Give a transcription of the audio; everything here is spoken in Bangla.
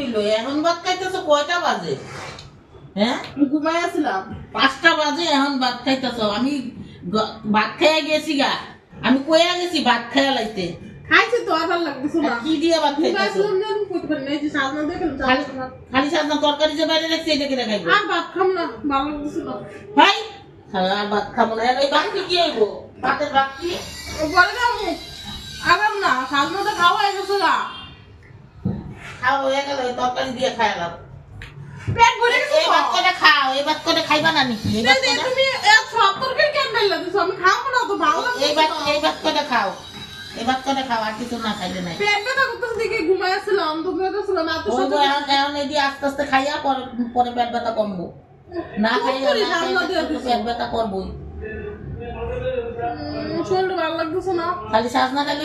হইলো এখন ভাত খাইতেছো কয়টা বাজে? হ্যাঁ ঘুমাই আসলাম 5টা বাজে এখন ভাত খাইতেছো। আমি ভাত খাইয়া গেছি গা, আমি কইয়া গেছি ভাত খাইয়া লাইতে। খাইছি তো আবার লাগতেছে না কি দিয়ে ভাত ঘুমাই খাইতেছো? আসলাম যেন করতে পারি না এই যে সাজনা দেখেন খালি সাজনা তরকারি যে বাইরে রাখছি এটা কিনা খাইবো? আর ভাত খাম না ভালো লাগতেছে না ভাই আর ভাত খাবো না। এই বাকি কি হইব? ভাতের বাকি বলে যাবো আরাম না সাজনাটা খাওয়া হয়ে গেছে গা খাওয়া হয়ে গেল, ওই তরকারি দিয়ে খাইলাম। পেট ভরে গেছে এই ভাত কটা খাও, এই ভাত কটা খাইবা না নাকি? এই ভাত কটা তুমি এক সব তরকারি কেন বেলা দিছো আমি খাবো না তো ভালো এই ভাত কটা খাও, এই ভাত কটা খাও, আর কিছু না খাইলে নাই। পেট ব্যথা করতেছে দেখে ঘুমাই আসছিলাম তো বেরোছিলাম এত ওই সাথে এখন এই দিয়ে আস্তে আস্তে খাইয়া পরে পেট ব্যথা কমবো। না খাইয়া পেট ব্যথা করবোই। শরীরটা ভালো লাগতেছে না খালি সাজ না খাইলে